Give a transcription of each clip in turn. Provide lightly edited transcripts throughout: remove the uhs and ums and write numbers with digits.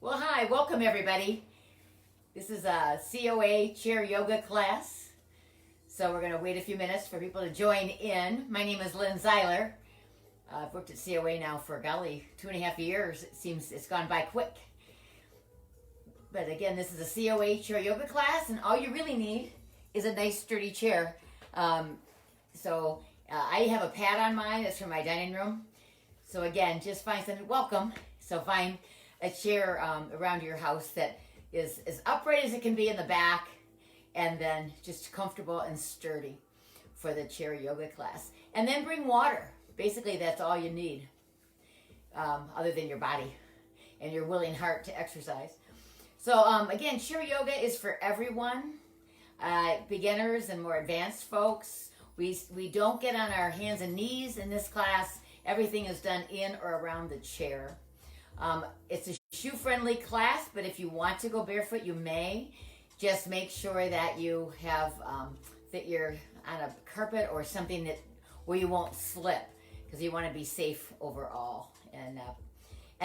Well, hi, welcome everybody. This is a COA chair yoga class. So we're going to wait a few minutes for people to join in. My name is Lynn. I've worked at COA now for, golly, 2.5 years. It seems it's gone by quick. But again, this is a COA chair yoga class, and all you really need is a nice sturdy chair. I have a pad on mine. It's from my dining room. So again, just find something, welcome. So find a chair around your house that is as upright as it can be in the back, and then just comfortable and sturdy for the chair yoga class. And then bring water. Basically, that's all you need, other than your body and your willing heart to exercise. So again, chair yoga is for everyone, beginners and more advanced folks. We don't get on our hands and knees in this class. Everything is done in or around the chair. It's a shoe-friendly class, but if you want to go barefoot, you may. Just make sure that you have that you're on a carpet or something where you won't slip, because you want to be safe overall. And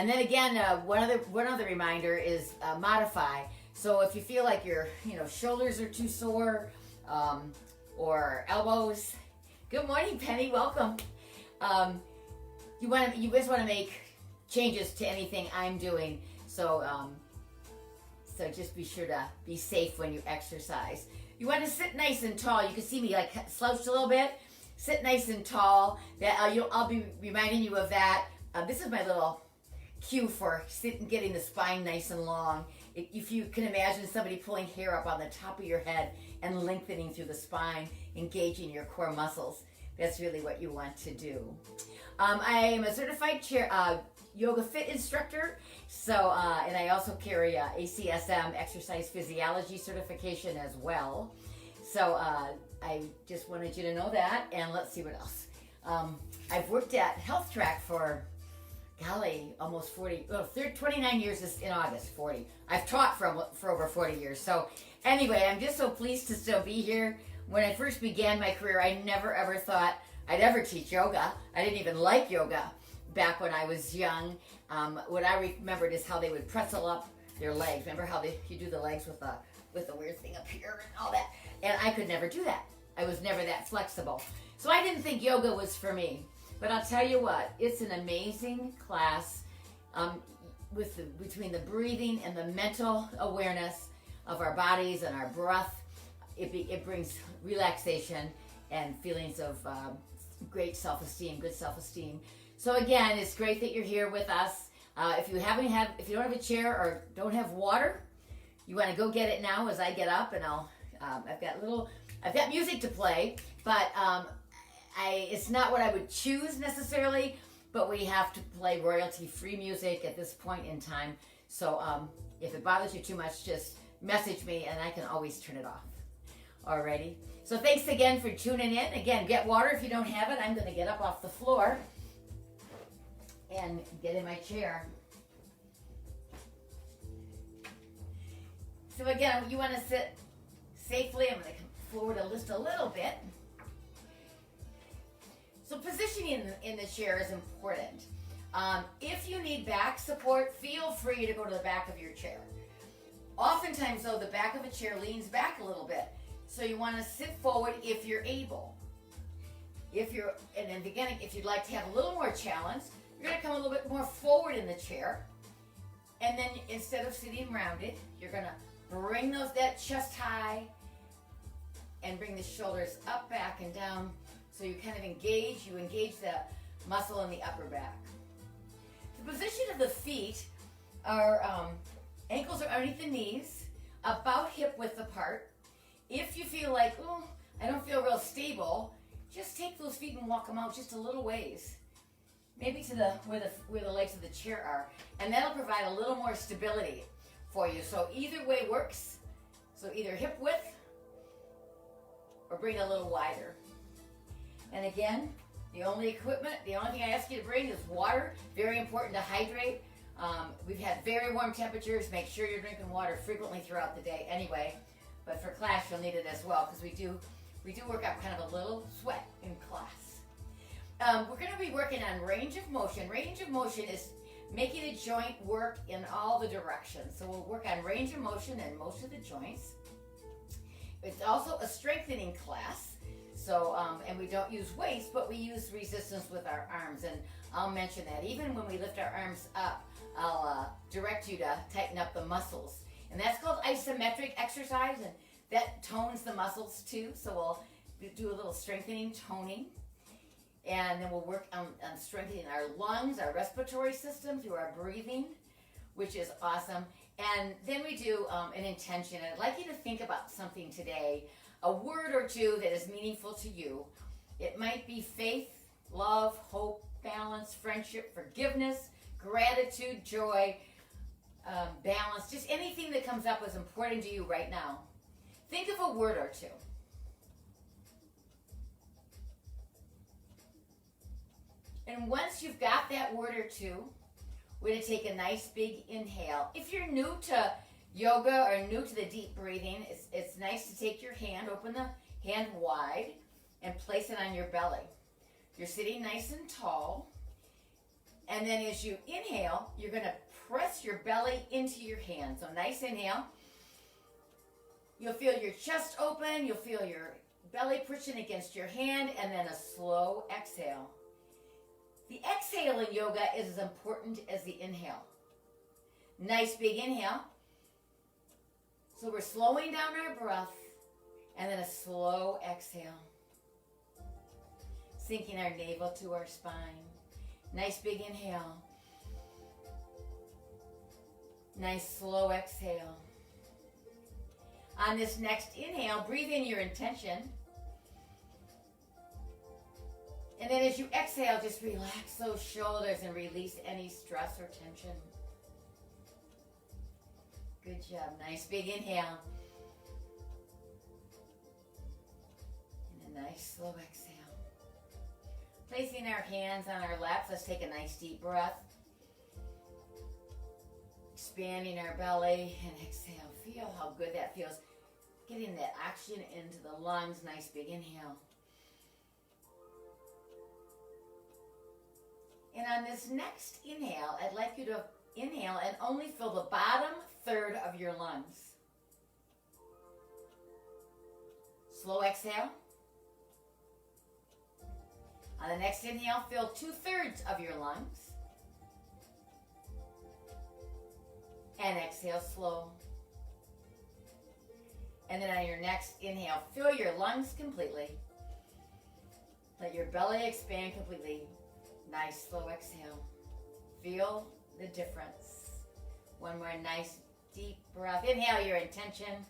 then again, one other reminder is modify. So if you feel like your shoulders are too sore, or elbows. Good morning, Penny. Welcome. You just want to make changes to anything I'm doing. So just be sure to be safe when you exercise. You want to sit nice and tall. You can see me like slouched a little bit. Sit nice and tall. I'll be reminding you of that. This is my little cue for getting the spine nice and long. If you can imagine somebody pulling hair up on the top of your head and lengthening through the spine, engaging your core muscles. That's really what you want to do. I am a certified yoga fit instructor, and I also carry a ACSM exercise physiology certification as well. So I just wanted you to know that, and let's see what else. I've worked at Health Track for, golly, almost 29 years in August, 40. I've taught for over 40 years. So anyway, I'm just so pleased to still be here. When I first began my career, I never ever thought I'd ever teach yoga. I didn't even like yoga back when I was young. What I remembered is how they would pretzel up their legs. Remember how you do the legs with the weird thing up here and all that? And I could never do that. I was never that flexible. So I didn't think yoga was for me. But I'll tell you what, it's an amazing class between the breathing and the mental awareness of our bodies and our breath. It brings relaxation and feelings of great self-esteem, good self-esteem. So again, it's great that you're here with us. If you don't have a chair or don't have water, you want to go get it now as I get up, and I've got music to play, but it's not what I would choose necessarily, but we have to play royalty-free music at this point in time. So if it bothers you too much, just message me and I can always turn it off. Alrighty. So thanks again for tuning in. Again, get water if you don't have it. I'm going to get up off the floor and get in my chair. So again, you want to sit safely. I'm going to come forward just a little bit. So positioning in the chair is important. If you need back support, feel free to go to the back of your chair. Oftentimes, though, the back of a chair leans back a little bit. So you want to sit forward if you're able. If you'd like to have a little more challenge, you're going to come a little bit more forward in the chair. And then instead of sitting rounded, you're going to bring that chest high and bring the shoulders up, back, and down. So you kind of engage the muscle in the upper back. The position of the feet are, ankles are underneath the knees, about hip width apart. If you feel like, I don't feel real stable, just take those feet and walk them out just a little ways. Maybe to where the legs of the chair are. And that'll provide a little more stability for you. So either way works. So either hip width or bring it a little wider. And again, the only thing I ask you to bring is water. Very important to hydrate. We've had very warm temperatures. Make sure you're drinking water frequently throughout the day anyway. But for class, you'll need it as well, because we do work up kind of a little sweat in class. We're going to be working on range of motion. Range of motion making the joint work in all the directions. So we'll work on range of motion in most of the joints. It's also a strengthening class. So, and we don't use weights, but we use resistance with our arms. And I'll mention that. Even when we lift our arms up, I'll direct you to tighten up the muscles. And that's called isometric exercise, and that tones the muscles too. So we'll do a little strengthening, toning. And then we'll work on strengthening our lungs, our respiratory system through our breathing, which is awesome. And then we do an intention. And I'd like you to think about something today, a word or two that is meaningful to you. It might be faith, love, hope, balance, friendship, forgiveness, gratitude, joy, balance, just anything that comes up as important to you right now. Think of a word or two. And once you've got that word or two, we're going to take a nice big inhale. If you're new to yoga or new to the deep breathing, it's nice to take your hand, open the hand wide, and place it on your belly. You're sitting nice and tall. And then as you inhale, you're going to press your belly into your hand. So nice inhale. You'll feel your chest open. You'll feel your belly pushing against your hand, and then a slow exhale. The exhale in yoga is as important as the inhale. Nice big inhale. So we're slowing down our breath, and then a slow exhale. Sinking our navel to our spine. Nice big inhale. Nice slow exhale. On this next inhale, breathe in your intention. And then as you exhale, just relax those shoulders and release any stress or tension. Good job. Nice big inhale. And a nice slow exhale. Placing our hands on our laps, let's take a nice deep breath. Expanding our belly and exhale. Feel how good that feels. Getting that oxygen into the lungs. Nice big inhale. And on this next inhale, I'd like you to inhale and only fill the bottom third of your lungs. Slow exhale. On the next inhale, fill 2/3 of your lungs. And exhale slow. And then on your next inhale, fill your lungs completely. Let your belly expand completely. Nice slow exhale. Feel the difference. One more nice deep breath. Inhale your intention.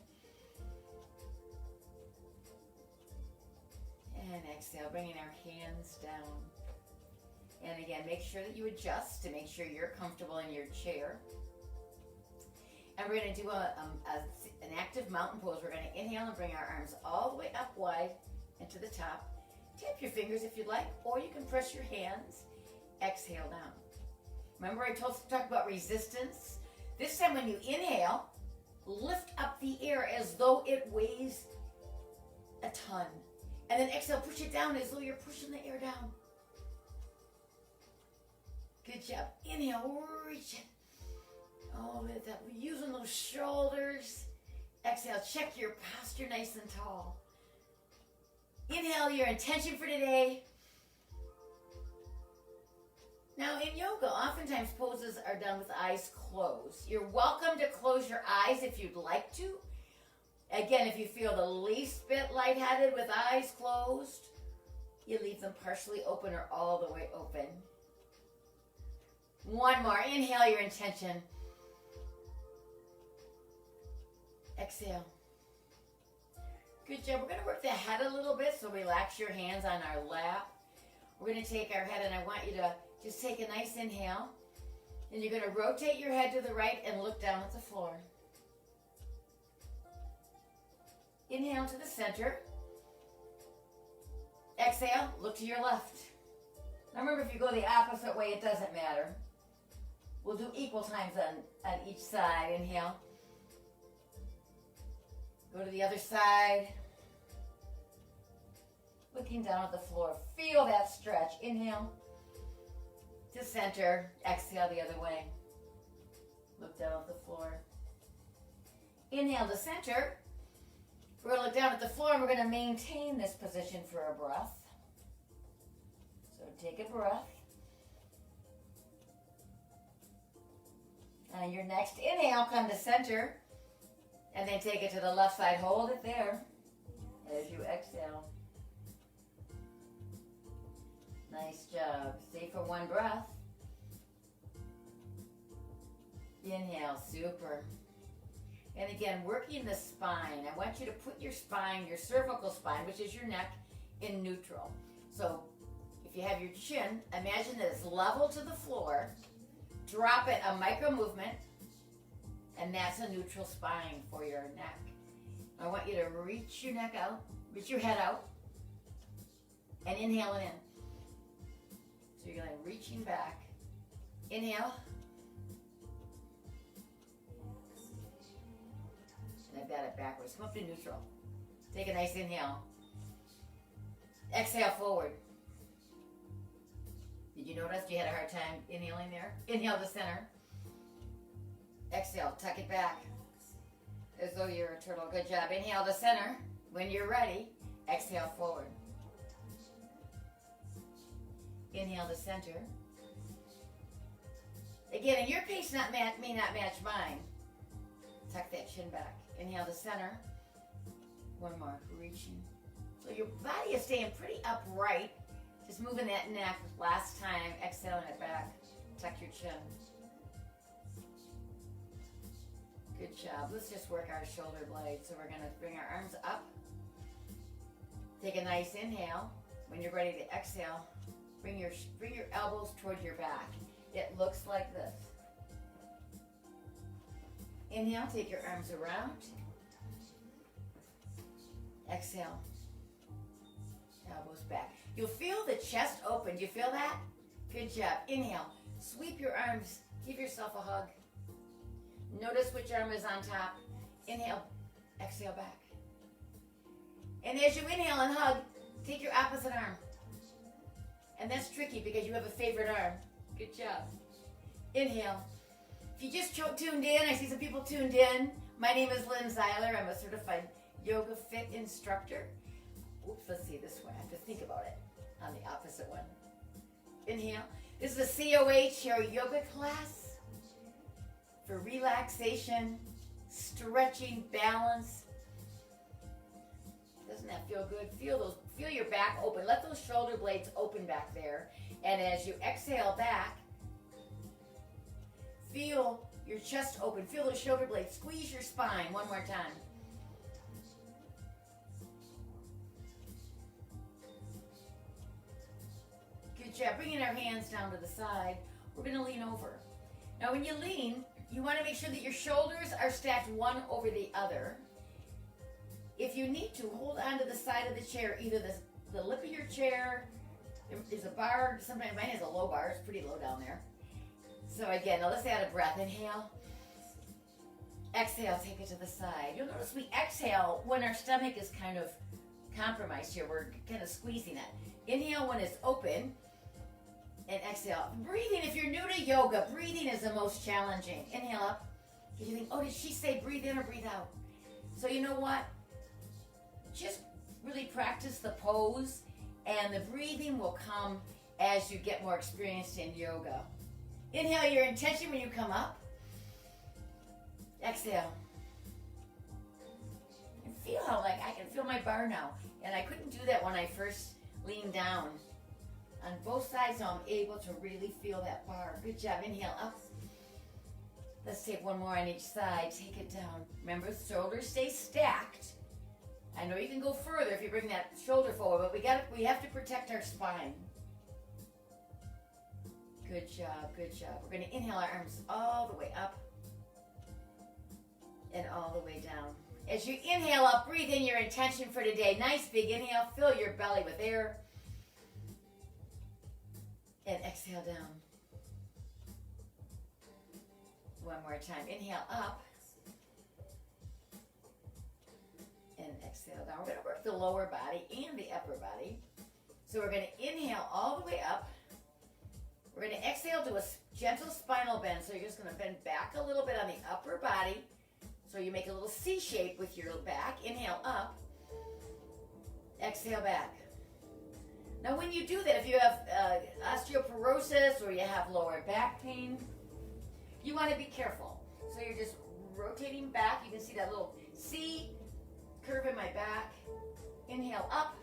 And exhale, bringing our hands down. And again, make sure that you adjust to make sure you're comfortable in your chair. And we're going to do an active mountain pose. We're going to inhale and bring our arms all the way up wide and to the top. Tap your fingers if you'd like, or you can press your hands. Exhale down. Remember I talked about resistance? This time when you inhale, lift up the air as though it weighs a ton. And then exhale, push it down as though you're pushing the air down. Good job. Inhale, reach it. Oh, using those shoulders. Exhale, check your posture nice and tall. Inhale your intention for today. Now in yoga, oftentimes poses are done with eyes closed. You're welcome to close your eyes if you'd like to. Again, if you feel the least bit lightheaded with eyes closed, you leave them partially open or all the way open. One more. Inhale your intention. Exhale. Good job. We're going to work the head a little bit, so relax your hands on our lap. We're going to take our head, and I want you to just take a nice inhale. And you're going to rotate your head to the right and look down at the floor. Inhale to the center. Exhale, look to your left. Now remember, if you go the opposite way, it doesn't matter. We'll do equal times on each side. Inhale. Go to the other side. Looking down at the floor. Feel that stretch. Inhale. to center. Exhale the other way. Look down at the floor. Inhale to center. We're going to look down at the floor and we're going to maintain this position for a breath. So take a breath. And your next inhale, come to center. And then take it to the left side. Hold it there as you exhale. Nice job. Stay for one breath. Inhale, super. And again, working the spine. I want you to put your spine, your cervical spine, which is your neck, in neutral. So if you have your chin, imagine that it's level to the floor. Drop it a micro movement, and that's a neutral spine for your neck. I want you to reach your neck out, reach your head out, and inhale it in. So you're going reaching back. Inhale. And I've got it backwards. Come up to neutral. Take a nice inhale. Exhale forward. Did you notice you had a hard time inhaling there? Inhale to center. Exhale, tuck it back. As though you're a turtle. Good job. Inhale to center. When you're ready, exhale forward. Inhale to center. Again, and your pace may not match mine. Tuck that chin back. Inhale to center. One more, reaching. So your body is staying pretty upright. Just moving that neck. Last time, exhaling it back. Tuck your chin. Good job. Let's just work our shoulder blades. So we're going to bring our arms up. Take a nice inhale. When you're ready to exhale, bring your elbows toward your back. It looks like this. Inhale, take your arms around. Exhale. Elbows back. You'll feel the chest open. Do you feel that? Good job. Inhale. Sweep your arms. Give yourself a hug. Notice which arm is on top. Inhale. Exhale back. And as you inhale and hug, take your opposite arm. And that's tricky because you have a favorite arm. Good job. Inhale. If you just tuned in, I see some people tuned in. My name is Lynn Zeiler. I'm a certified yoga fit instructor. Oops, let's see this way. I have to think about it on the opposite one. Inhale. This is a COH or yoga class for relaxation, stretching, balance. Doesn't that feel good? Feel your back open. Let those shoulder blades open back there. And as you exhale back, feel your chest open. Feel those shoulder blades. Squeeze your spine one more time. Good job. Bringing our hands down to the side. We're going to lean over. Now when you lean, you want to make sure that your shoulders are stacked one over the other. If you need to, hold on to the side of the chair, either the lip of your chair. There's a bar. Sometimes mine has a low bar. It's pretty low down there. So again, now let's add a breath. Inhale. Exhale, take it to the side. You'll notice we exhale when our stomach is kind of compromised here. We're kind of squeezing it. Inhale when it's open. And exhale. Breathing, if you're new to yoga, breathing is the most challenging. Inhale up. If you think, oh, did she say breathe in or breathe out? So you know what? Just really practice the pose, and the breathing will come as you get more experienced in yoga. Inhale your intention when you come up. Exhale. And feel how I can feel my bar now. And I couldn't do that when I first leaned down. On both sides, so I'm able to really feel that bar. Good job. Inhale up. Let's take one more on each side. Take it down. Remember, shoulders stay stacked. I know you can go further if you bring that shoulder forward, but we have to protect our spine. Good job, good job. We're going to inhale our arms all the way up and all the way down. As you inhale up, breathe in your intention for today. Nice big inhale. Fill your belly with air. And exhale down. One more time. Inhale up. And exhale down. We're going to work the lower body and the upper body. So we're going to inhale all the way up. We're going to exhale, do a gentle spinal bend. So you're just going to bend back a little bit on the upper body. So you make a little C shape with your back. Inhale up. Exhale back. Now when you do that, if you have osteoporosis or you have lower back pain, you want to be careful. So you're just rotating back. You can see that little C curve in my back. Inhale up.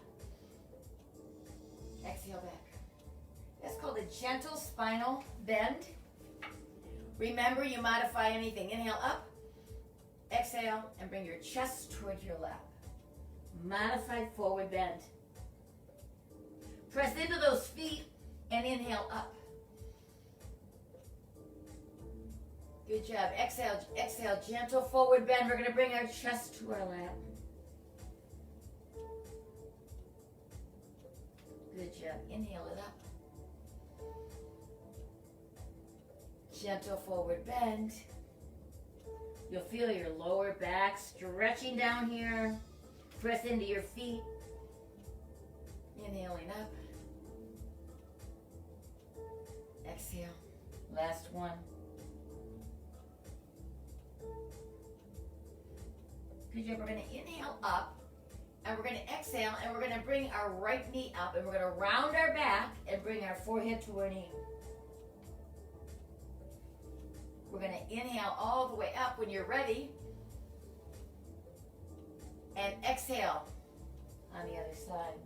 Exhale back. That's called a gentle spinal bend. Remember, you modify anything. Inhale up. Exhale and bring your chest toward your lap. Modified forward bend. Press into those feet and inhale up. Good job. Exhale, exhale, gentle forward bend. We're going to bring our chest to our lap. Good job. Inhale it up. Gentle forward bend. You'll feel your lower back stretching down here. Press into your feet. Inhaling up. Exhale. Last one. Good job. We're going to inhale up. And we're going to exhale. And we're going to bring our right knee up. And we're going to round our back and bring our forehead to our knee. We're going to inhale all the way up when you're ready. And exhale on the other side.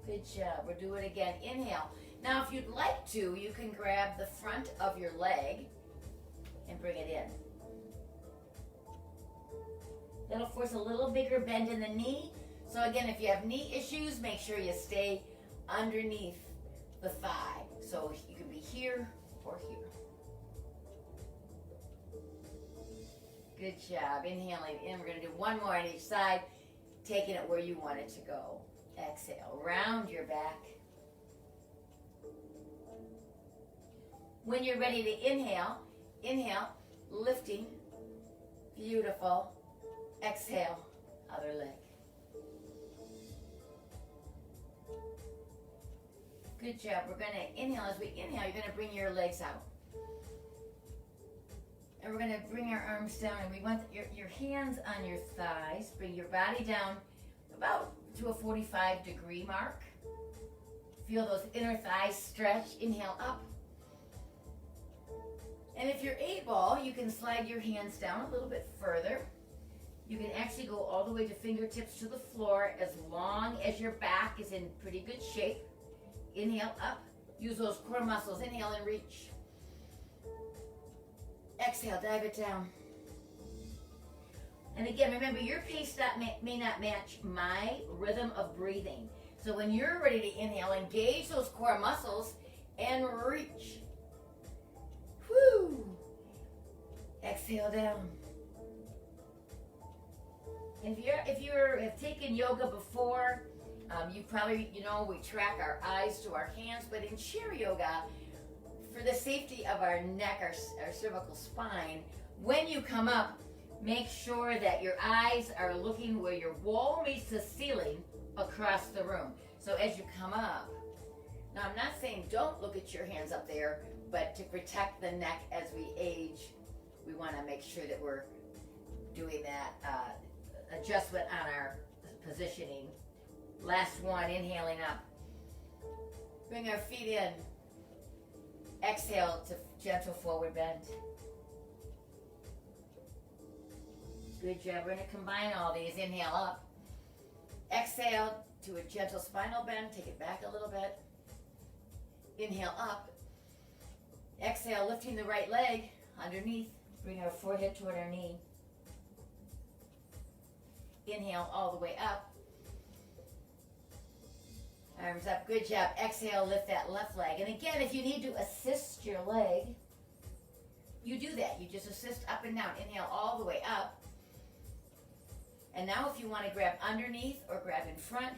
Good job. We'll do it again. Inhale. Now, if you'd like to, you can grab the front of your leg and bring it in. That'll force a little bigger bend in the knee. So again, if you have knee issues, make sure you stay underneath the thigh. So you can be here or here. Good job. Inhaling in. We're going to do one more on each side, taking it where you want it to go. Exhale. Round your back. When you're ready to inhale, inhale, lifting. Beautiful. Exhale, other leg. Good job. We're going to inhale. As we inhale, you're going to bring your legs out. And we're going to bring our arms down. And we want your hands on your thighs. Bring your body down about to a 45-degree mark. Feel those inner thighs stretch. Inhale up. And if you're able, you can slide your hands down a little bit further. You can actually go all the way to fingertips to the floor as long as your back is in pretty good shape. Inhale up. Use those core muscles. Inhale and reach. Exhale, dive it down. And again, remember, your pace may not match my rhythm of breathing. So when you're ready to inhale, engage those core muscles and reach. Whoo! Exhale down. If you have taken yoga before, you probably, we track our eyes to our hands, but in chair yoga, for the safety of our neck, our cervical spine, when you come up, make sure that your eyes are looking where your wall meets the ceiling across the room. So as you come up, now I'm not saying don't look at your hands up there, but to protect the neck as we age, we want to make sure that we're doing that adjustment on our positioning. Last one, inhaling up. Bring our feet in. Exhale to gentle forward bend. Good job. We're going to combine all these. Inhale up. Exhale to a gentle spinal bend. Take it back a little bit. Inhale up. Exhale, lifting the right leg underneath. Bring our forehead toward our knee. Inhale all the way up. Arms up. Good job. Exhale, lift that left leg. And again, if you need to assist your leg, you do that. You just assist up and down. Inhale all the way up. And now if you want to grab underneath or grab in front,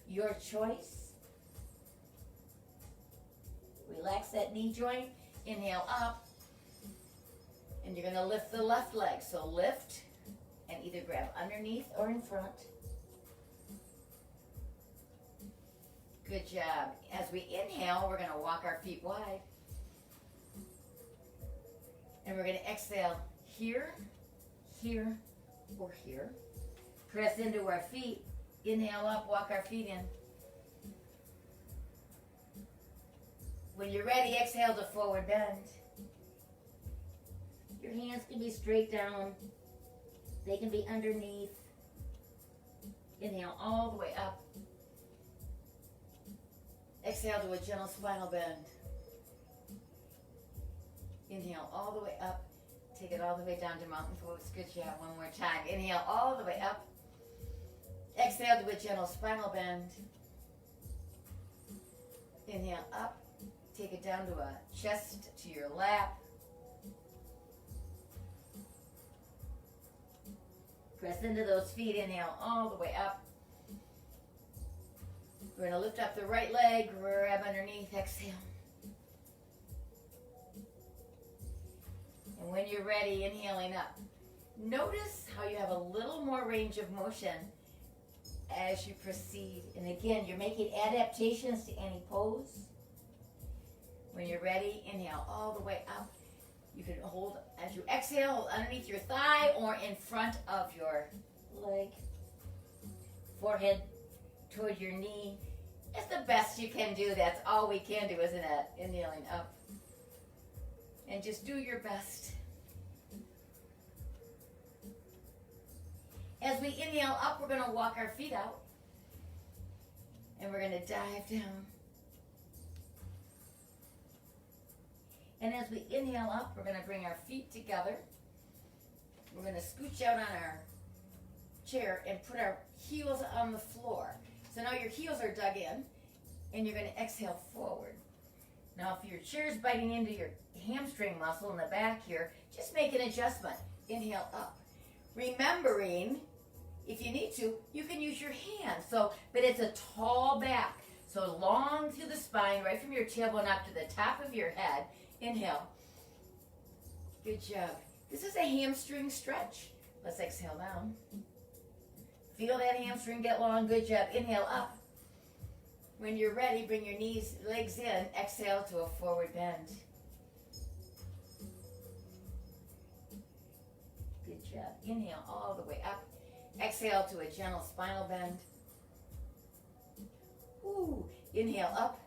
your choice. Relax that knee joint. Inhale up. And you're going to lift the left leg. So lift and either grab underneath or in front. Good job. As we inhale, we're going to walk our feet wide. And we're going to exhale here, here, or here. Press into our feet. Inhale up, walk our feet in. When you're ready, exhale to forward bend. Your hands can be straight down. They can be underneath. Inhale all the way up. Exhale to a gentle spinal bend. Inhale all the way up. Take it all the way down to mountain pose. Good job. One more time. Inhale all the way up. Exhale to a gentle spinal bend. Inhale up. Take it down to a chest to your lap. Press into those feet. Inhale all the way up. We're going to lift up the right leg. Grab underneath. Exhale. And when you're ready, inhaling up. Notice how you have a little more range of motion as you proceed. And again, you're making adaptations to any pose. When you're ready, inhale all the way up. You can hold, as you exhale, hold underneath your thigh or in front of your leg. Forehead toward your knee. It's the best you can do. That's all we can do, isn't it? Inhaling up. And just do your best. As we inhale up, we're going to walk our feet out. And we're going to dive down. And as we inhale up, we're going to bring our feet together. We're going to scooch out on our chair and put our heels on the floor. So now your heels are dug in, and you're going to exhale forward. Now if your chair is biting into your hamstring muscle in the back here, just make an adjustment. Inhale up. Remembering, if you need to, you can use your hands. But it's a tall back. So long through the spine, right from your tailbone up to the top of your head. Inhale. Good job. This is a hamstring stretch. Let's exhale down. Feel that hamstring get long. Good job. Inhale up. When you're ready, bring your knees, legs in. Exhale to a forward bend. Good job. Inhale all the way up. Exhale to a gentle spinal bend. Ooh. Inhale up.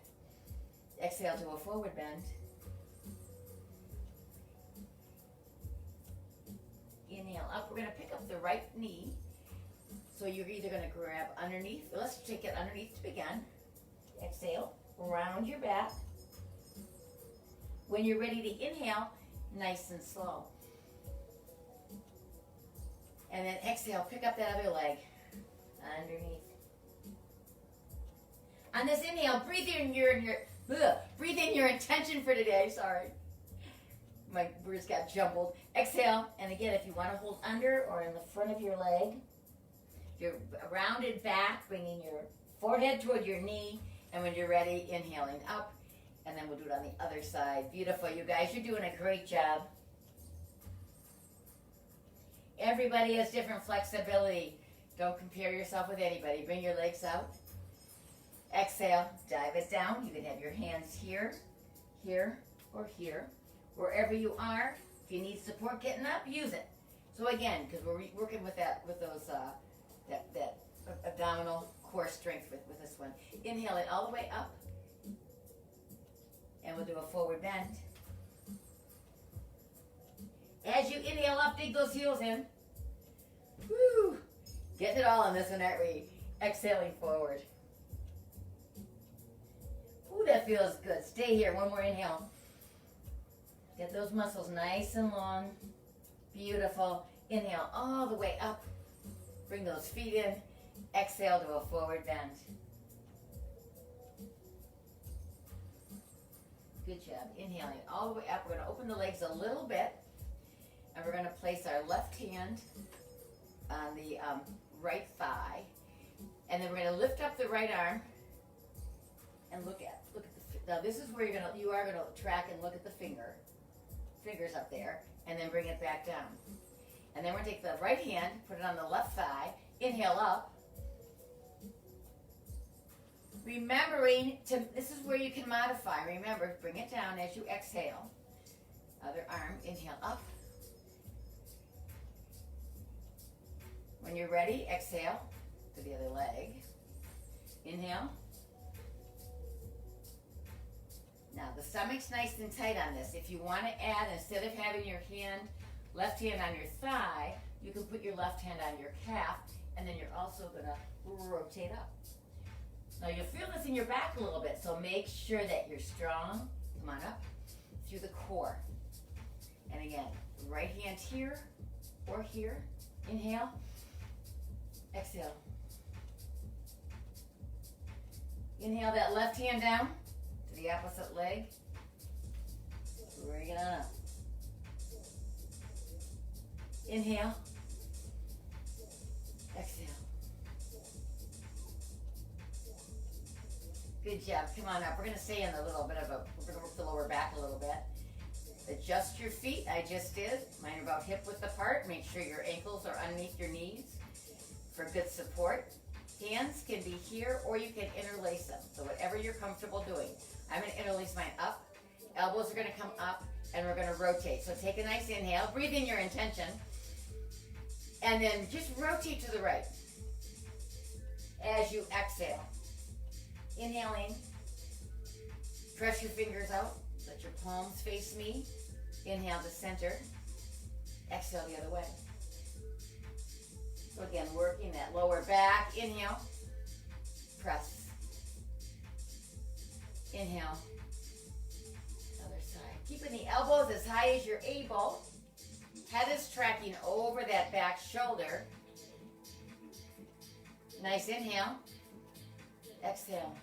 Exhale to a forward bend. Inhale up. We're going to pick up the right knee. So you're either going to grab underneath. Let's take it underneath to begin. Exhale. Round your back. When you're ready to inhale, nice and slow. And then exhale. Pick up that other leg. Underneath. On this inhale, breathe in your intention for today. Sorry. My words got jumbled. Exhale, and again, if you want to hold under or in the front of your leg, your rounded back, bringing your forehead toward your knee, and when you're ready, inhaling up, and then we'll do it on the other side. Beautiful, you guys. You're doing a great job. Everybody has different flexibility. Don't compare yourself with anybody. Bring your legs out. Exhale, dive it down. You can have your hands here, here, or here. Wherever you are, if you need support getting up, use it. So again, because we're working with that abdominal core strength with this one. Inhale it all the way up, and we'll do a forward bend. As you inhale up, dig those heels in. Woo! Getting it all on this one, aren't we? Exhaling forward. Ooh, that feels good. Stay here. One more inhale. Get those muscles nice and long. Beautiful. Inhale all the way up. Bring those feet in. Exhale to a forward bend. Good job. Inhaling all the way up. We're going to open the legs a little bit. And we're going to place our left hand on the right thigh. And then we're going to lift up the right arm. And look at the, now this is where you are going to track and look at the fingers up there, and then bring it back down. And then we're going to take the right hand, put it on the left thigh, inhale up, Remembering this is where you can modify. Remember, bring it down as you exhale. Other arm, inhale up. When you're ready, exhale to the other leg. Inhale. Now the stomach's nice and tight on this. If you want to add, instead of having your left hand on your thigh, you can put your left hand on your calf, and then you're also going to rotate up. Now you'll feel this in your back a little bit, so make sure that you're strong. Come on up through the core. And again, right hand here or here. Inhale. Exhale. Inhale that left hand down to the opposite leg. Bring it on up. Inhale. Exhale. Good job. Come on up. We're going to stay in a little bit of we're going to work the lower back a little bit. Adjust your feet. I just did. Mine are about hip width apart. Make sure your ankles are underneath your knees for good support. Hands can be here or you can interlace them. So whatever you're comfortable doing. I'm going to interlace mine up. Elbows are going to come up and we're going to rotate. So take a nice inhale. Breathe in your intention. And then just rotate to the right as you exhale. Inhaling, press your fingers out, let your palms face me. Inhale to center, exhale the other way. So again, working that lower back. Inhale, press. Inhale, other side. Keeping the elbows as high as you're able. Head is tracking over that back shoulder. Nice inhale. Exhale.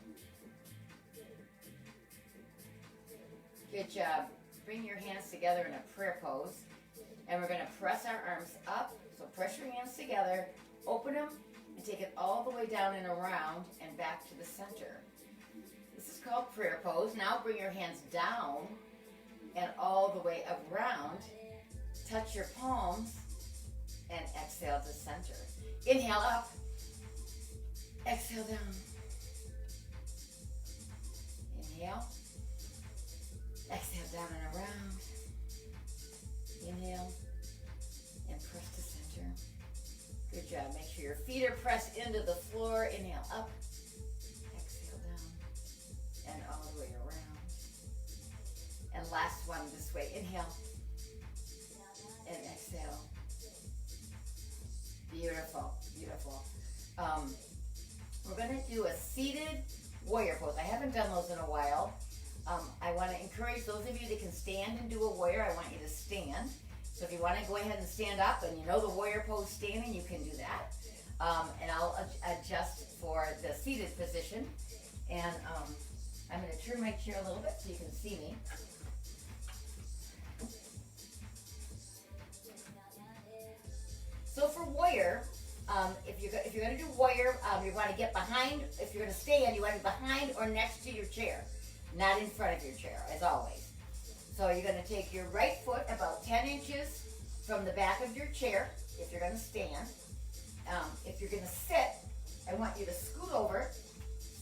Good job. Bring your hands together in a prayer pose. And we're going to press our arms up. So press your hands together, open them, and take it all the way down and around and back to the center. This is called prayer pose. Now bring your hands down and all the way around. Touch your palms and exhale to center. Inhale up. Exhale down. Inhale. Exhale down and around. Inhale. And press to center. Good job. Make sure your feet are pressed into the floor. Inhale up. Exhale down. And all the way around. And last one this way. Inhale. And exhale. Beautiful. Beautiful. We're going to do a seated warrior pose. I haven't done those in a while. I want to encourage those of you that can stand and do a warrior, I want you to stand. So if you want to go ahead and stand up and you know the warrior pose standing, you can do that. And I'll adjust for the seated position. And I'm going to turn my chair a little bit so you can see me. So for warrior, if you're going to do warrior, you want to get behind. If you're going to stand, you want to be behind or next to your chair, not in front of your chair, as always. So you're going to take your right foot about 10 inches from the back of your chair, if you're going to stand. If you're going to sit, I want you to scoot over.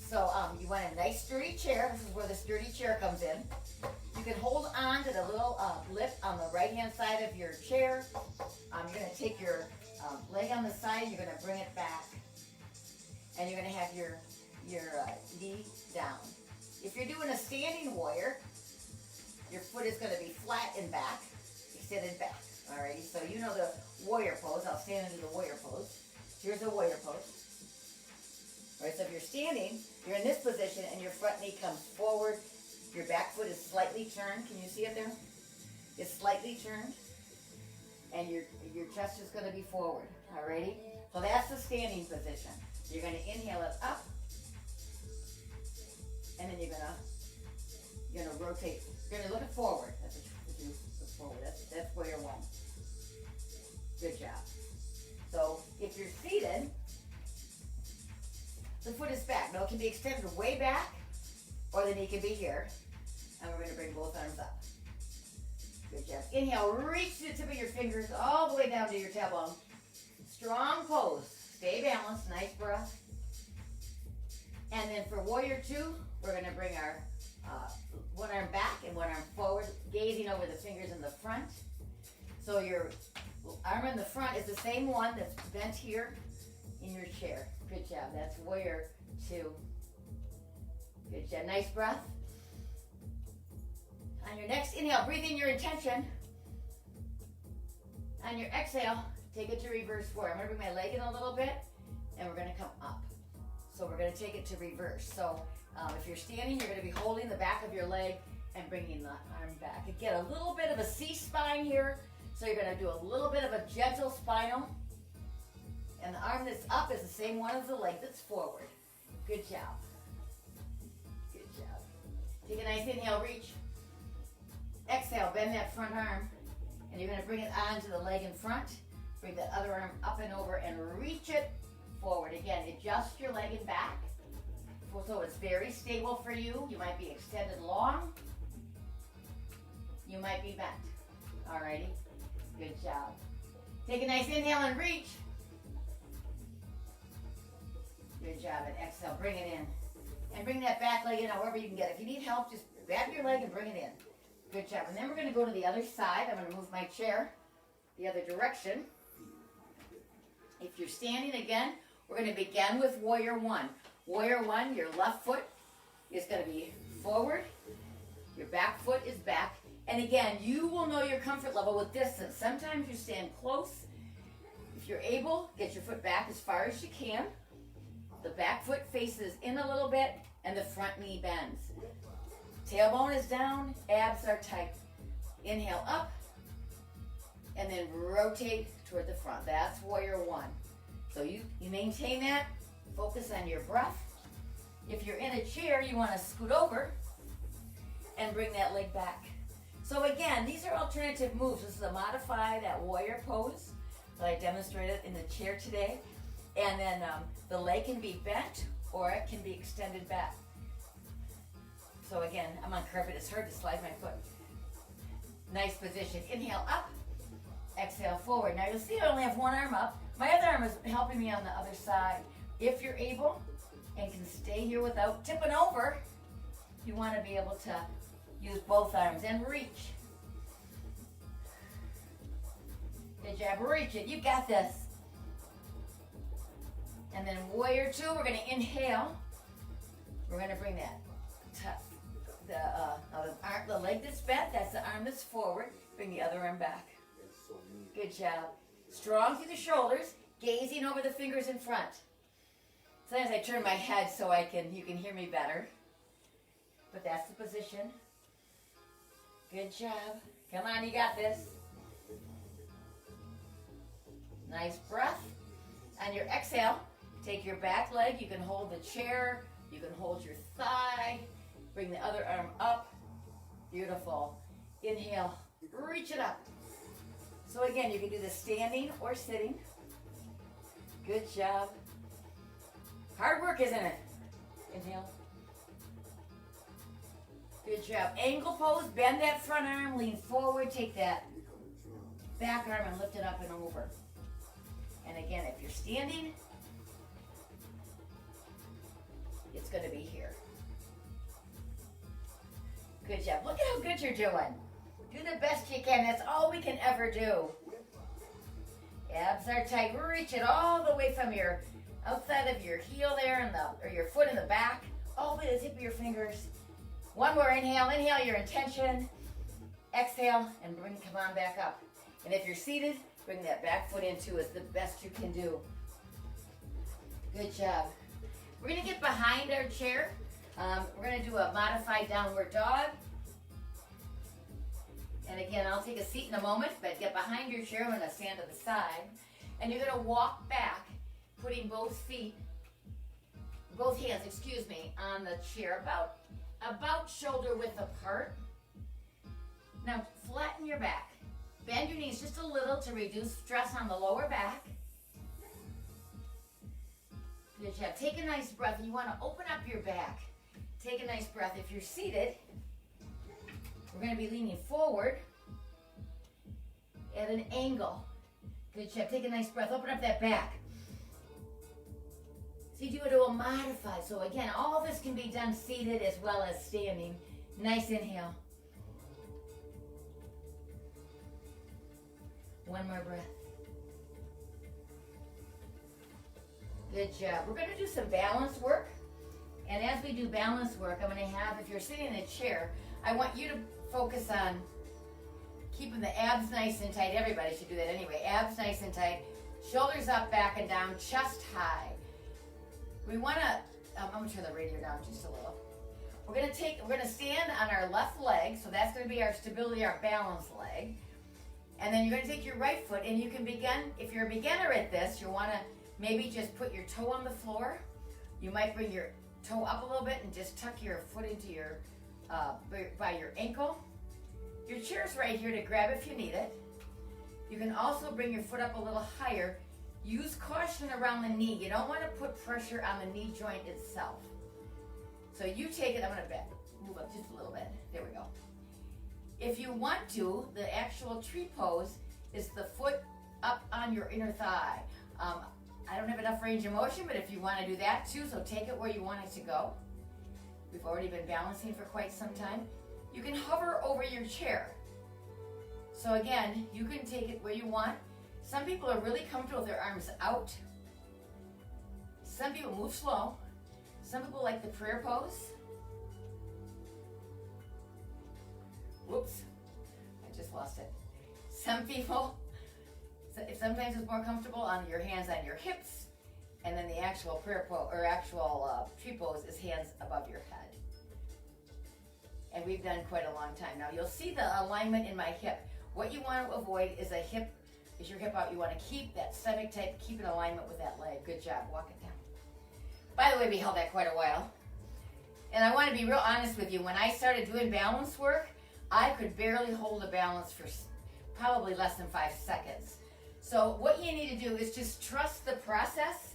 So you want a nice sturdy chair. This is where the sturdy chair comes in. You can hold on to the little lip on the right-hand side of your chair. You're going to take your leg on the side, you're going to bring it back. And you're going to have your knee down. If you're doing a standing warrior, your foot is going to be flat in back, extended back. Alrighty, so you know the warrior pose. I'll stand and do the warrior pose. Here's a warrior pose. Alright, so if you're standing, you're in this position and your front knee comes forward. Your back foot is slightly turned. Can you see it there? It's slightly turned. And your chest is going to be forward. Alrighty? So that's the standing position. You're going to inhale it up. And then you're going to rotate. You're going to look it forward. That's what you look forward. That's warrior one. Good job. So if you're seated, the foot is back. Now it can be extended way back, or the knee can be here. And we're going to bring both arms up. Good job. Inhale, reach to the tip of your fingers all the way down to your tailbone. Strong pose. Stay balanced. Nice breath. And then for warrior two, we're gonna bring our one arm back and one arm forward, gazing over the fingers in the front. So your arm in the front is the same one that's bent here in your chair. Good job. That's warrior two. Good job. Nice breath. On your next inhale, breathe in your intention. On your exhale, take it to reverse forward. I'm going to bring my leg in a little bit, and we're going to come up. So we're going to take it to reverse. So if you're standing, you're going to be holding the back of your leg and bringing the arm back. Again, a little bit of a C-spine here. So you're going to do a little bit of a gentle spinal. And the arm that's up is the same one as the leg that's forward. Good job. Good job. Take a nice inhale, reach. Exhale, bend that front arm. And you're going to bring it onto the leg in front. Bring that other arm up and over and reach it forward. Again, adjust your leg and back. So it's very stable for you. You might be extended long. You might be bent. Alrighty. Good job. Take a nice inhale and reach. Good job. And exhale, bring it in. And bring that back leg in however you can get it. If you need help, just grab your leg and bring it in. Good job. And then we're going to go to the other side. I'm going to move my chair the other direction. If you're standing again, we're going to begin with warrior one. Warrior one, your left foot is going to be forward. Your back foot is back. And again, you will know your comfort level with distance. Sometimes you stand close. If you're able, get your foot back as far as you can. The back foot faces in a little bit and the front knee bends. Tailbone is down, abs are tight. Inhale up and then rotate toward the front. That's warrior one. So you maintain that. Focus on your breath. If you're in a chair, you want to scoot over and bring that leg back. So again, these are alternative moves. This is a modify that warrior pose that I demonstrated in the chair today. And then the leg can be bent or it can be extended back. So again, I'm on carpet. It's hard to slide my foot. Nice position. Inhale up. Exhale forward. Now you'll see I only have one arm up. My other arm is helping me on the other side. If you're able and can stay here without tipping over, you want to be able to use both arms and reach. Good job. Reach it. You got this. And then warrior two, we're going to inhale. We're going to bring that the leg that's bent, that's the arm that's forward. Bring the other arm back. Good job. Strong through the shoulders, gazing over the fingers in front. Sometimes I turn my head so you can hear me better. But that's the position. Good job. Come on, you got this. Nice breath. On your exhale, take your back leg. You can hold the chair. You can hold your thigh. Bring the other arm up. Beautiful. Inhale. Reach it up. So again, you can do this standing or sitting. Good job. Hard work, isn't it? Inhale. Good job. Angle pose. Bend that front arm. Lean forward. Take that back arm and lift it up and over. And again, if you're standing, it's going to be here. Good job. Look at how good you're doing. Do the best you can. That's all we can ever do. Abs are tight. Reach it all the way from your outside of your heel there or your foot in the back, all the way to the tip of your fingers. One more inhale. Inhale your intention. Exhale and come on back up. And if you're seated, bring that back foot into as the best you can do. Good job. We're going to get behind our chair. We're going to do a modified downward dog. And again, I'll take a seat in a moment, but get behind your chair. I'm going to stand to the side. And you're going to walk back, putting both hands, on the chair about shoulder width apart. Now flatten your back. Bend your knees just a little to reduce stress on the lower back. Good job. Take a nice breath. You want to open up your back. Take a nice breath. If you're seated, we're going to be leaning forward at an angle. Good job. Take a nice breath. Open up that back. So you do it a modified. So again, all this can be done seated as well as standing. Nice inhale. One more breath. Good job. We're going to do some balance work. And as we do balance work, I'm going to have, if you're sitting in a chair, I want you to focus on keeping the abs nice and tight. Everybody should do that anyway. Abs nice and tight. Shoulders up, back and down, chest high. We want to, I'm going to turn the radio down just a little. We're going to stand on our left leg. So that's going to be our stability, our balance leg. And then you're going to take your right foot and you can begin, if you're a beginner at this, you want to maybe just put your toe on the floor. You might bring your toe up a little bit and just tuck your foot into your, by your ankle. Your chair's right here to grab if you need it. You can also bring your foot up a little higher. Use caution around the knee. You don't want to put pressure on the knee joint itself. So you take it, I'm going to move up just a little bit. There we go. If you want to, the actual tree pose is the foot up on your inner thigh. I don't have enough range of motion, but if you want to do that too, so take it where you want it to go. We've already been balancing for quite some time. You can hover over your chair. So again, you can take it where you want. Some people are really comfortable with their arms out. Some people move slow. Some people like the prayer pose. Whoops, I just lost it. Some people, sometimes it's more comfortable on your hands on your hips, and then the actual prayer pose or actual tree pose is hands above your head. And we've done quite a long time. Now you'll see the alignment in my hip. What you want to avoid is your hip out. You want to keep that stomach tight, keep in alignment with that leg. Good job, walk it down. By the way, we held that quite a while. And I want to be real honest with you. When I started doing balance work, I could barely hold a balance for probably less than 5 seconds. So what you need to do is just trust the process,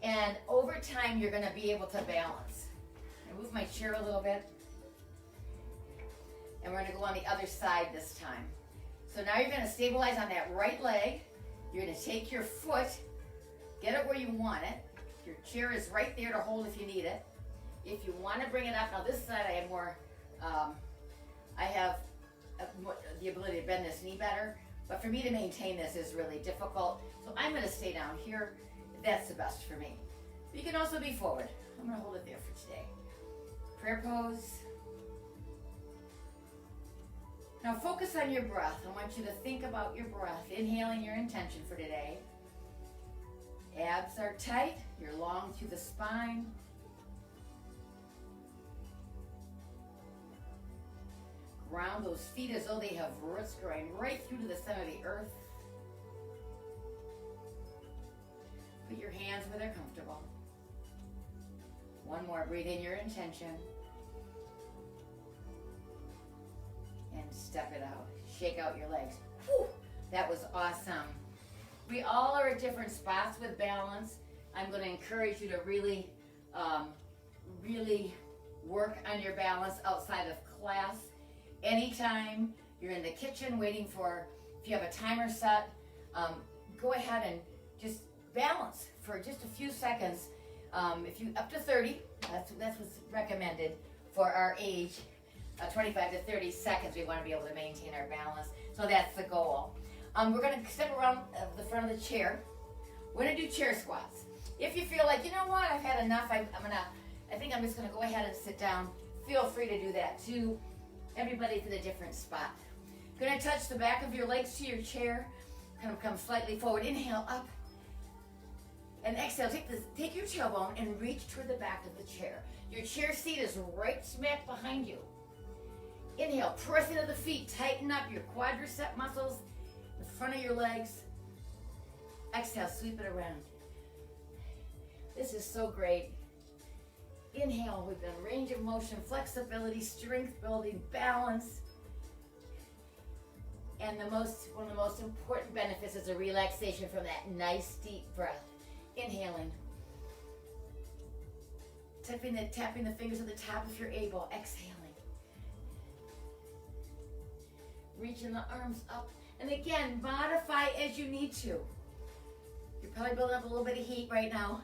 and over time you're going to be able to balance. I move my chair a little bit, and we're going to go on the other side this time. So now you're going to stabilize on that right leg. You're going to take your foot, get it where you want it. Your chair is right there to hold if you need it. If you want to bring it up, now this side I have more, I have the ability to bend this knee better, but for me to maintain this is really difficult. So I'm going to stay down here. That's the best for me. But you can also be forward. I'm going to hold it there for today. Prayer pose. Now focus on your breath. I want you to think about your breath, inhaling your intention for today. Abs are tight. You're long through the spine. Ground those feet as though they have roots growing right through to the center of the earth. Put your hands where they're comfortable. One more. Breathe in your intention. And step it out. Shake out your legs. Whew, that was awesome. We all are at different spots with balance. I'm going to encourage you to really, really work on your balance outside of class. Anytime you're in the kitchen waiting for, if you have a timer set, go ahead and just balance for just a few seconds. If you up to 30, that's what's recommended for our age. 25 to 30 seconds, we want to be able to maintain our balance. So that's the goal. We're going to step around the front of the chair. We're going to do chair squats. If you feel like, you know what, I've had enough, I think I'm just going to go ahead and sit down. Feel free to do that too. Everybody's in a different spot. Going to touch the back of your legs to your chair. Kind of come slightly forward. Inhale up. And exhale. Take your tailbone and reach toward the back of the chair. Your chair seat is right smack behind you. Inhale. Press into the feet. Tighten up your quadricep muscles. The front of your legs. Exhale. Sweep it around. This is so great. Inhale, we've done range of motion, flexibility, strength building, balance. And one of the most important benefits is a relaxation from that nice deep breath. Inhaling. Tapping the fingers at the top if you're able. Exhaling. Reaching the arms up. And again, modify as you need to. You're probably building up a little bit of heat right now.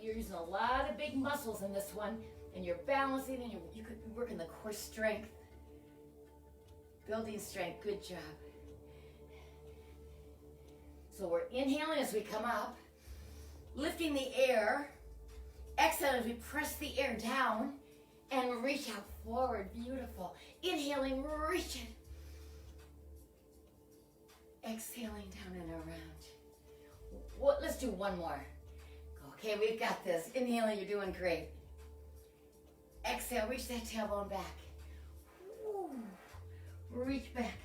You're using a lot of big muscles in this one, and you're balancing, and you could be working the core strength, building strength. Good job. So we're inhaling as we come up, lifting the air, exhaling as we press the air down, and reach out forward. Beautiful. Inhaling, reaching. Exhaling down and around. Let's do one more. Okay, we've got this. Inhaling, you're doing great. Exhale, reach that tailbone back. Woo. Reach back.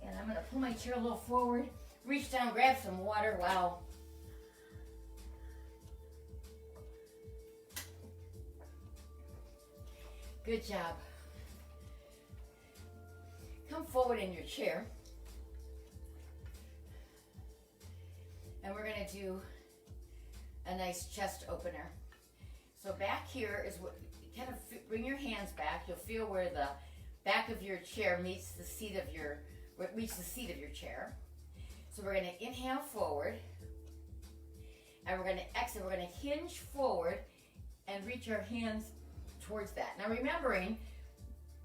And I'm going to pull my chair a little forward. Reach down, grab some water. Wow. Good job. Come forward in your chair. And we're going to do a nice chest opener. So back here is what, kind of bring your hands back. You'll feel where the back of your chair meets the seat of your, reach the seat of your chair. So we're going to inhale forward. And we're going to exhale. We're going to hinge forward and reach our hands towards that. Now remembering,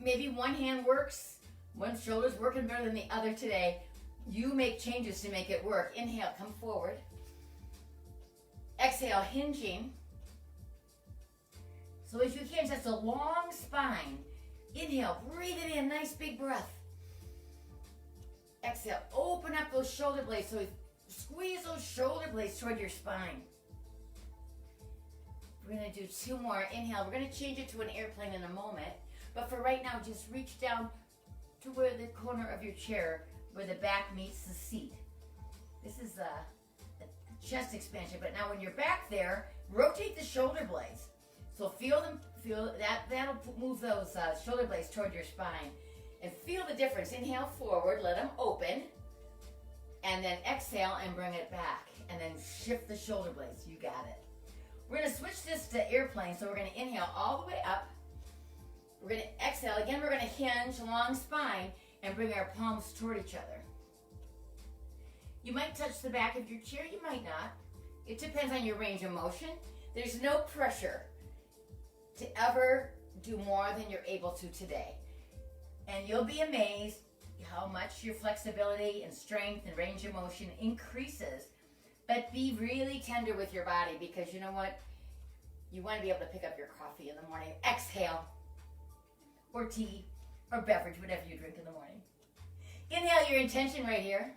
maybe one hand works, one shoulder's working better than the other today. You make changes to make it work. Inhale, come forward. Exhale, hinging. So as you hinge, that's a long spine. Inhale, breathe it in, nice big breath. Exhale, open up those shoulder blades. So squeeze those shoulder blades toward your spine. We're going to do two more. Inhale, we're going to change it to an airplane in a moment. But for right now, just reach down to where the corner of your chair, where the back meets the seat. This is a chest expansion. But now when you're back there, rotate the shoulder blades. So feel that, that'll move those shoulder blades toward your spine. And feel the difference. Inhale forward, let them open. And then exhale and bring it back. And then shift the shoulder blades. You got it. We're going to switch this to airplane. So we're going to inhale all the way up. We're going to exhale. Again, we're going to hinge, long spine, and bring our palms toward each other. You might touch the back of your chair. You might not. It depends on your range of motion. There's no pressure to ever do more than you're able to today. And you'll be amazed how much your flexibility and strength and range of motion increases. But be really tender with your body, because you know what? You want to be able to pick up your coffee in the morning. Exhale. Or tea. Or beverage, whatever you drink in the morning. Inhale your intention right here.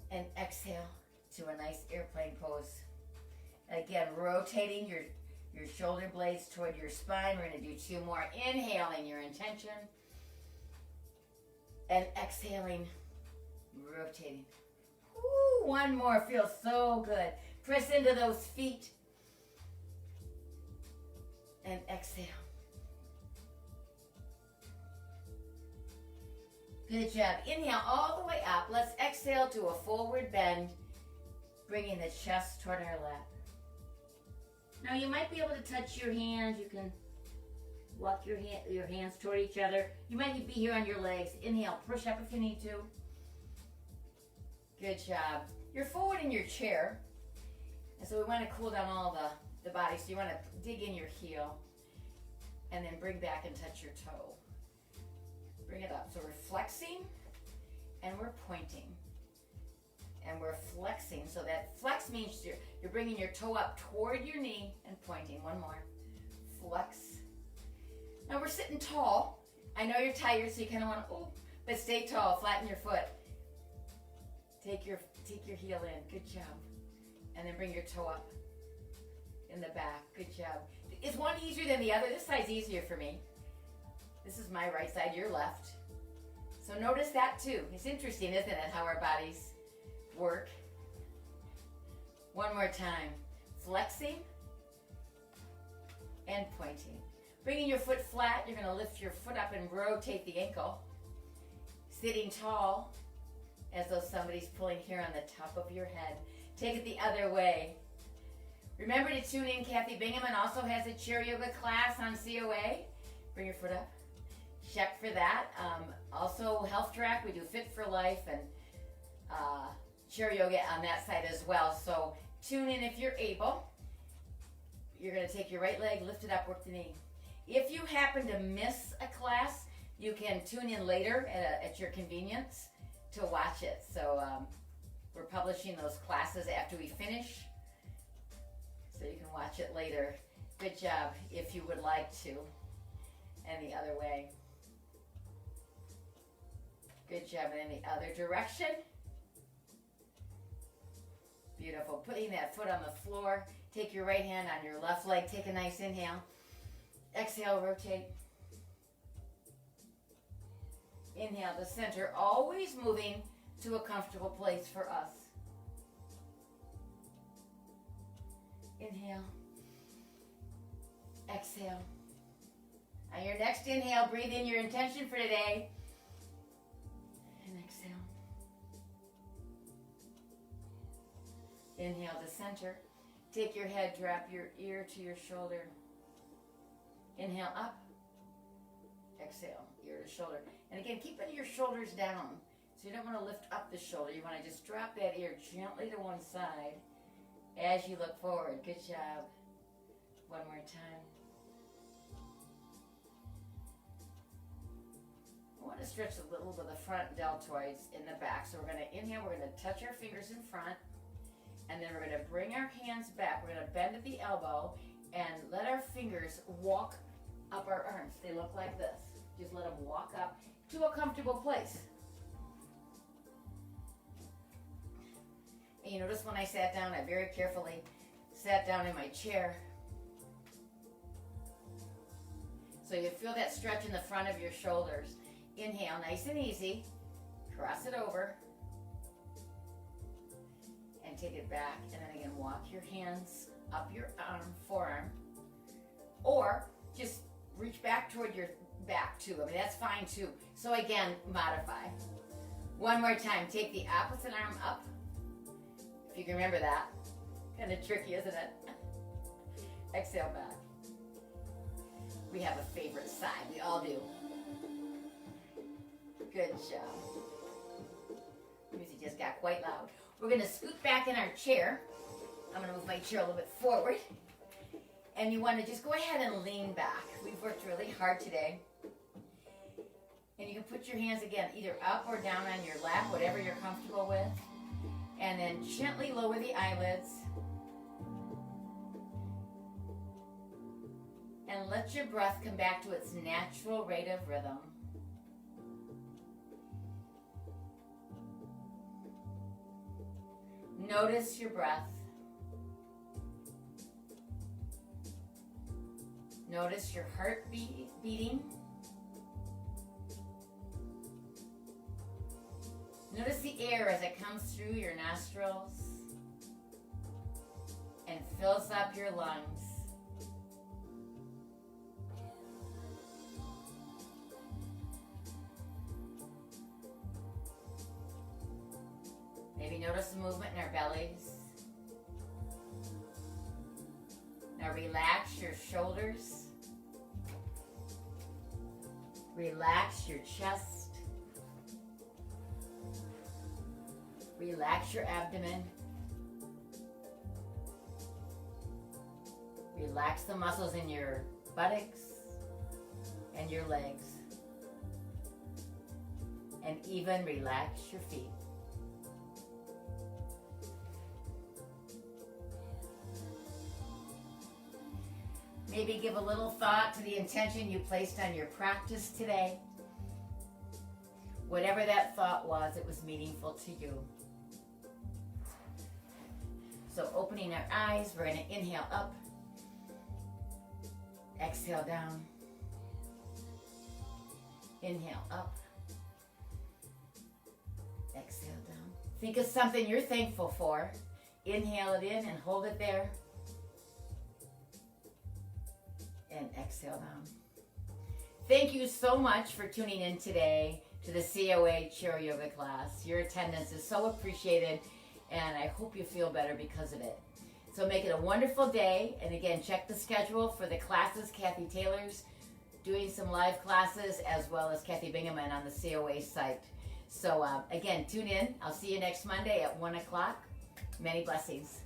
And exhale to a nice airplane pose. Again, rotating your shoulder blades toward your spine. We're going to do two more. Inhaling your intention. And exhaling, rotating. Woo, one more. Feels so good. Press into those feet. And exhale. Good job. Inhale all the way up. Let's exhale to a forward bend, bringing the chest toward our lap. Now you might be able to touch your hands. You can walk your hands toward each other. You might be here on your legs. Inhale, push up if you need to. Good job. You're forward in your chair. And so we want to cool down all the body. So you want to dig in your heel and then bring back and touch your toe. Bring it up. So we're flexing and we're pointing. And we're flexing. So that flex means you're bringing your toe up toward your knee and pointing. One more. Flex. Now we're sitting tall. I know you're tired, so you kind of want to, but stay tall. Flatten your foot. Take your heel in. Good job. And then bring your toe up in the back. Good job. Is one easier than the other? This side's easier for me. This is my right side, your left. So notice that too. It's interesting, isn't it, how our bodies work. One more time. Flexing and pointing. Bringing your foot flat, you're going to lift your foot up and rotate the ankle. Sitting tall, as though somebody's pulling hair on the top of your head. Take it the other way. Remember to tune in. Kathy Bingaman also has a chair yoga class on COA. Bring your foot up. Check for that. Also, Health Track, we do Fit for Life and chair yoga on that side as well. So tune in if you're able. You're going to take your right leg, lift it up, work the knee. If you happen to miss a class, you can tune in later at your convenience to watch it. So we're publishing those classes after we finish, so you can watch it later. Good job if you would like to. And the other way. Good job. And in the other direction. Beautiful. Putting that foot on the floor. Take your right hand on your left leg. Take a nice inhale. Exhale, rotate. Inhale to center. Always moving to a comfortable place for us. Inhale. Exhale. On your next inhale, breathe in your intention for today. And exhale. Inhale to center. Take your head, drop your ear to your shoulder. Inhale up. Exhale, ear to shoulder. And again, keeping your shoulders down. So you don't want to lift up the shoulder. You want to just drop that ear gently to one side as you look forward. Good job. One more time. I want to stretch a little to the front deltoids in the back. So we're going to inhale, we're going to touch our fingers in front, and then we're going to bring our hands back. We're going to bend at the elbow and let our fingers walk up our arms. They look like this. Just let them walk up to a comfortable place. And you notice when I sat down, I very carefully sat down in my chair. So you feel that stretch in the front of your shoulders. Inhale, nice and easy. Cross it over. And take it back. And then again, walk your hands up your arm, forearm. Or just reach back toward your back too. I mean, that's fine too. So again, modify. One more time. Take the opposite arm up. If you can remember that. Kind of tricky, isn't it? Exhale back. We have a favorite side. We all do. Good job. Music just got quite loud. We're going to scoot back in our chair. I'm going to move my chair a little bit forward. And you want to just go ahead and lean back. We've worked really hard today. And you can put your hands again either up or down on your lap, whatever you're comfortable with. And then gently lower the eyelids. And let your breath come back to its natural rate of rhythm. Notice your breath. Notice your heart beating. Notice the air as it comes through your nostrils and fills up your lungs. Maybe notice the movement in our bellies. Now relax your shoulders. Relax your chest. Relax your abdomen. Relax the muscles in your buttocks and your legs. And even relax your feet. Maybe give a little thought to the intention you placed on your practice today. Whatever that thought was, it was meaningful to you. So opening our eyes, we're going to inhale up, exhale down, inhale up, exhale down. Think of something you're thankful for. Inhale it in and hold it there. And exhale down. Thank you so much for tuning in today to the COA Chair Yoga class. Your attendance is so appreciated, and I hope you feel better because of it. So make it a wonderful day, and again, check the schedule for the classes. Kathy Taylor's doing some live classes, as well as Kathy Bingaman on the COA site. So again, tune in. I'll see you next Monday at 1 o'clock. Many blessings.